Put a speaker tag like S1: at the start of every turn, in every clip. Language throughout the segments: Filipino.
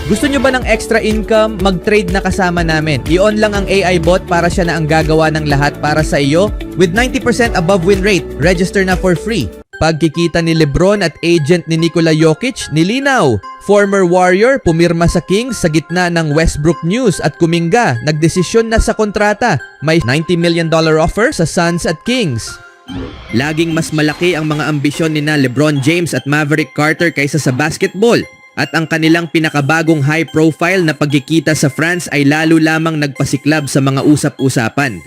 S1: Gusto nyo ba ng extra income? Mag-trade na kasama namin. I-on lang ang AI bot para siya na ang gagawa ng lahat para sa iyo. With 90% above win rate, register na for free. Pagkikita ni Lebron at agent ni Nikola Jokic, nilinaw. Former Warrior pumirma sa Kings sa gitna ng Westbrook news at Kuminga, nagdesisyon na sa kontrata. May $90 million offer sa Suns at Kings. Laging mas malaki ang mga ambisyon ni na LeBron James at Maverick Carter kaysa sa basketball. At ang kanilang pinakabagong high-profile na pagkikita sa France ay lalo lamang nagpasiklab sa mga usap-usapan.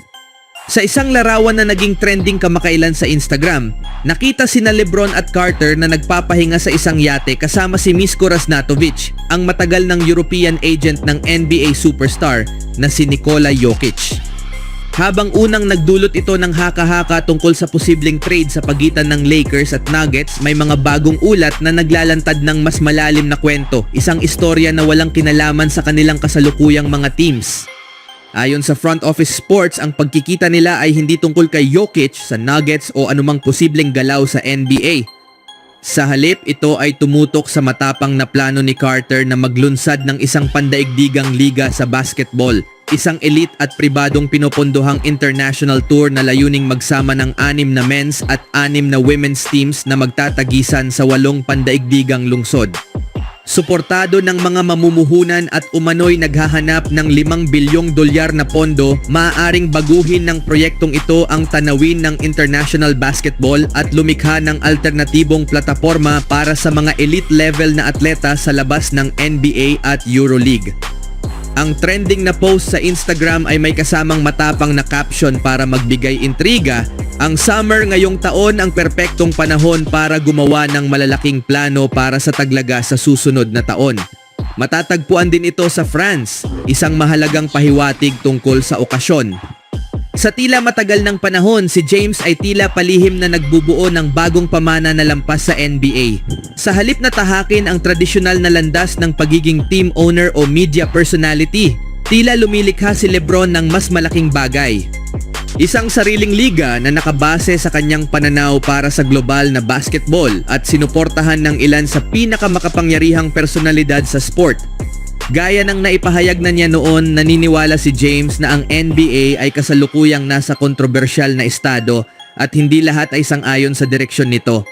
S1: Sa isang larawan na naging trending kamakailan sa Instagram, nakita sina Lebron at Carter na nagpapahinga sa isang yate kasama si Misko Rasnatovic, ang matagal ng European agent ng NBA superstar na si Nikola Jokic. Habang unang nagdulot ito ng haka-haka tungkol sa posibleng trade sa pagitan ng Lakers at Nuggets, may mga bagong ulat na naglalantad ng mas malalim na kwento, isang istorya na walang kinalaman sa kanilang kasalukuyang mga teams. Ayon sa Front Office Sports, ang pagkikita nila ay hindi tungkol kay Jokic sa Nuggets o anumang posibleng galaw sa NBA. Sa halip, ito ay tumutok sa matapang na plano ni Carter na maglunsad ng isang pandaigdigang liga sa basketball. Isang elite at pribadong pinopondohang international tour na layuning magsama ng 6 na men's at 6 na women's teams na magtatagisan sa 8 pandaigdigang lungsod. Suportado ng mga mamumuhunan at umano'y naghahanap ng $5 bilyong na pondo, maaaring baguhin ng proyektong ito ang tanawin ng international basketball at lumikha ng alternatibong plataporma para sa mga elite level na atleta sa labas ng NBA at EuroLeague. Ang trending na post sa Instagram ay may kasamang matapang na caption para magbigay intriga. Ang summer ngayong taon ang perpektong panahon para gumawa ng malalaking plano para sa taglaga sa susunod na taon. Matatagpuan din ito sa France, isang mahalagang pahiwatig tungkol sa okasyon. Sa tila matagal ng panahon, si James ay tila palihim na nagbubuo ng bagong pamana na lampas sa NBA. Sa halip na tahakin ang tradisyonal na landas ng pagiging team owner o media personality, tila lumilikha si Lebron ng mas malaking bagay. Isang sariling liga na nakabase sa kanyang pananaw para sa global na basketball at sinuportahan ng ilan sa pinakamakapangyarihang personalidad sa sport. Gaya ng naipahayag na niya noon, naniniwala si James na ang NBA ay kasalukuyang nasa kontrobersyal na estado at hindi lahat ay sang-ayon sa direksyon nito.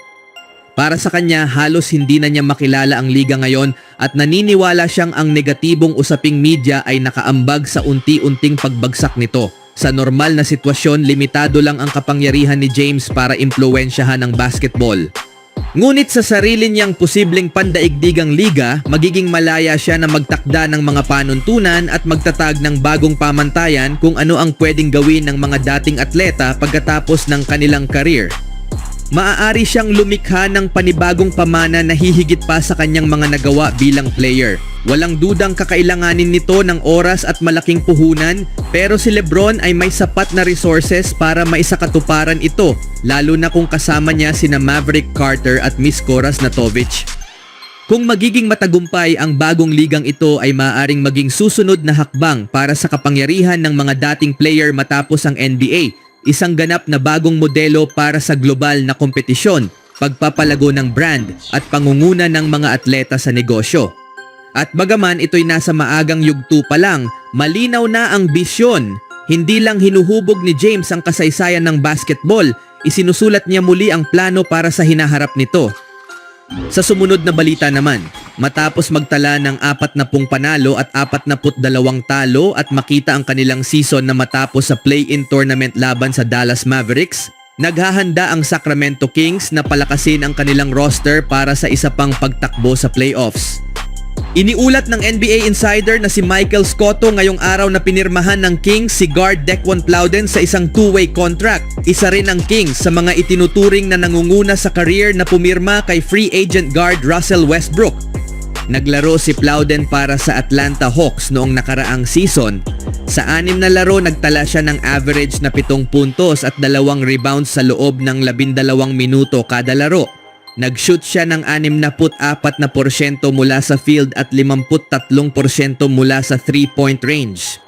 S1: Para sa kanya, halos hindi na niya makilala ang liga ngayon at naniniwala siyang ang negatibong usaping media ay nakaambag sa unti-unting pagbagsak nito. Sa normal na sitwasyon, limitado lang ang kapangyarihan ni James para impluwensyahan ang basketball. Ngunit sa sarili niyang posibleng pandaigdigang liga, magiging malaya siya na magtakda ng mga panuntunan at magtatag ng bagong pamantayan kung ano ang pwedeng gawin ng mga dating atleta pagkatapos ng kanilang career. Maaari siyang lumikha ng panibagong pamana na hihigit pa sa kanyang mga nagawa bilang player. Walang dudang kakailanganin nito ng oras at malaking puhunan, pero si Lebron ay may sapat na resources para maisakatuparan ito, lalo na kung kasama niya sina Maverick Carter at Misko Rasnatovic. Kung magiging matagumpay ang bagong ligang ito ay maaaring maging susunod na hakbang para sa kapangyarihan ng mga dating player matapos ang NBA, isang ganap na bagong modelo para sa global na kompetisyon, pagpapalago ng brand at pangunguna ng mga atleta sa negosyo. At bagaman ito'y nasa maagang yugto pa lang, malinaw na ang bisyon. Hindi lang hinuhubog ni James ang kasaysayan ng basketball, isinusulat niya muli ang plano para sa hinaharap nito. Sa sumunod na balita naman, matapos magtala ng 40 panalo at 42 talo at makita ang kanilang season na matapos sa play-in tournament laban sa Dallas Mavericks, naghahanda ang Sacramento Kings na palakasin ang kanilang roster para sa isa pang pagtakbo sa playoffs. Iniulat ng NBA insider na si Michael Scotto ngayong araw na pinirmahan ng Kings si guard Dequan Plowden sa isang two-way contract. Isa rin ang Kings sa mga itinuturing na nangunguna sa career na pumirma kay free agent guard Russell Westbrook. Naglaro si Plowden para sa Atlanta Hawks noong nakaraang season. Sa 6 na laro, nagtala siya ng average na 7 puntos at 2 rebounds sa loob ng 12 minuto kada laro. Nag-shoot siya ng 64% mula sa field at 53% mula sa 3-point range.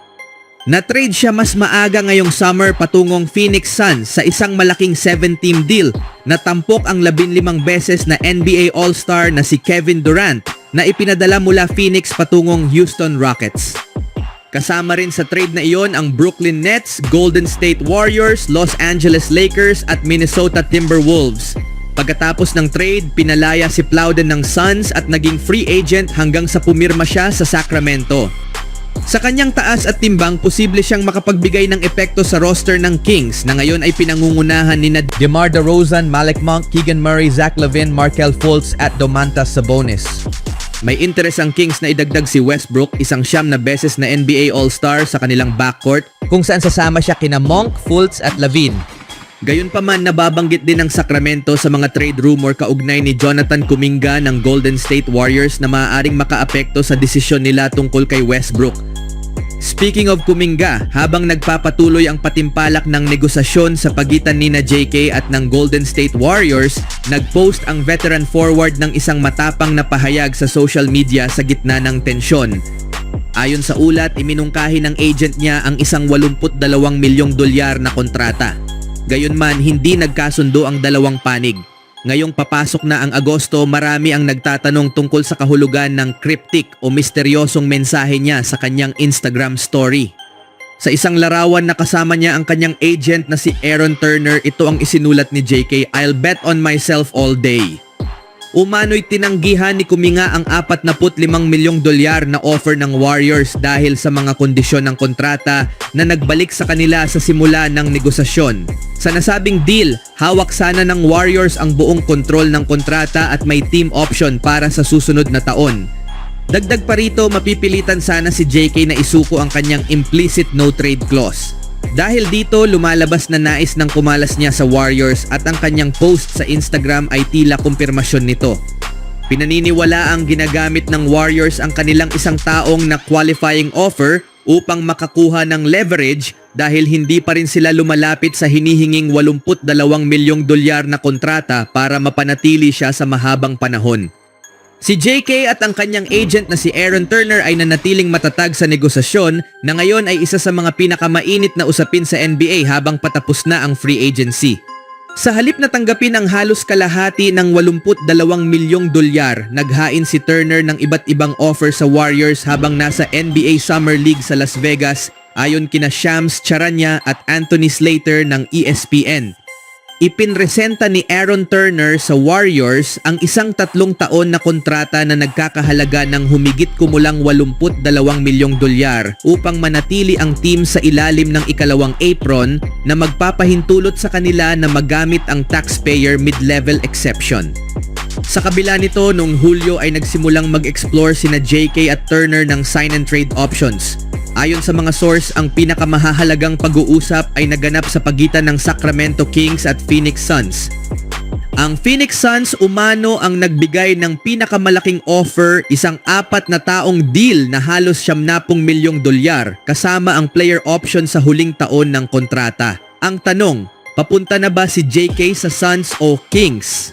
S1: Na-trade siya mas maaga ngayong summer patungong Phoenix Suns sa isang malaking 7-team deal. Natampok ang 15 beses na NBA All-Star na si Kevin Durant na ipinadala mula Phoenix patungong Houston Rockets. Kasama rin sa trade na iyon ang Brooklyn Nets, Golden State Warriors, Los Angeles Lakers at Minnesota Timberwolves. Pagkatapos ng trade, pinalaya si Plowden ng Suns at naging free agent hanggang sa pumirma siya sa Sacramento. Sa kanyang taas at timbang, posible siyang makapagbigay ng epekto sa roster ng Kings na ngayon ay pinangungunahan ni DeMar DeRozan, Malik Monk, Keegan Murray, Zach LaVine, Markelle Fultz at Domantas Sabonis. May interes ang Kings na idagdag si Westbrook, isang siyam na beses na NBA All-Star sa kanilang backcourt, kung saan sasama siya kina Monk, Fultz at LaVine. Gayunpaman, nababanggit din ng Sacramento sa mga trade rumor kaugnay ni Jonathan Kuminga ng Golden State Warriors na maaaring makaapekto sa desisyon nila tungkol kay Westbrook. Speaking of Kuminga, habang nagpapatuloy ang patimpalak ng negosasyon sa pagitan nina JK at ng Golden State Warriors, nagpost ang veteran forward ng isang matapang na pahayag sa social media sa gitna ng tensyon. Ayon sa ulat, iminungkahi ng agent niya ang isang $82 milyong na kontrata. Gayunman, hindi nagkasundo ang dalawang panig. Ngayong papasok na ang Agosto, marami ang nagtatanong tungkol sa kahulugan ng cryptic o misteryosong mensahe niya sa kanyang Instagram story. Sa isang larawan na kasama niya ang kanyang agent na si Aaron Turner, ito ang isinulat ni JK, "I'll bet on myself all day." Umano'y tinanggihan ni Kuminga ang $45 milyong na offer ng Warriors dahil sa mga kondisyon ng kontrata na nagbalik sa kanila sa simula ng negosasyon. Sa nasabing deal, hawak sana ng Warriors ang buong kontrol ng kontrata at may team option para sa susunod na taon. Dagdag pa rito, mapipilitan sana si JK na isuko ang kanyang implicit no-trade clause. Dahil dito, lumalabas na nais ng kumalas niya sa Warriors at ang kanyang post sa Instagram ay tila kumpirmasyon nito. Pinaniniwala ang ginagamit ng Warriors ang kanilang isang taong na qualifying offer upang makakuha ng leverage dahil hindi pa rin sila lumalapit sa hinihinging $82 milyong na kontrata para mapanatili siya sa mahabang panahon. Si JK at ang kanyang agent na si Aaron Turner ay nanatiling matatag sa negosasyon na ngayon ay isa sa mga pinakamainit na usapin sa NBA habang patapos na ang free agency. Sa halip na tanggapin ang halos kalahati ng $82 milyong, naghain si Turner ng iba't ibang offer sa Warriors habang nasa NBA Summer League sa Las Vegas ayon kina Shams Charania at Anthony Slater ng ESPN. Ipinresenta ni Aaron Turner sa Warriors ang isang 3 taon na kontrata na nagkakahalaga ng humigit kumulang $82 milyong upang manatili ang team sa ilalim ng ikalawang apron na magpapahintulot sa kanila na magamit ang taxpayer mid-level exception. Sa kabila nito, noong Hulyo ay nagsimulang mag-explore sina JK at Turner ng sign and trade options. Ayon sa mga source, ang pinakamahahalagang pag-uusap ay naganap sa pagitan ng Sacramento Kings at Phoenix Suns. Ang Phoenix Suns umano ang nagbigay ng pinakamalaking offer, isang 4 na taong deal na halos $70 milyong kasama ang player option sa huling taon ng kontrata. Ang tanong, papunta na ba si JK sa Suns o Kings?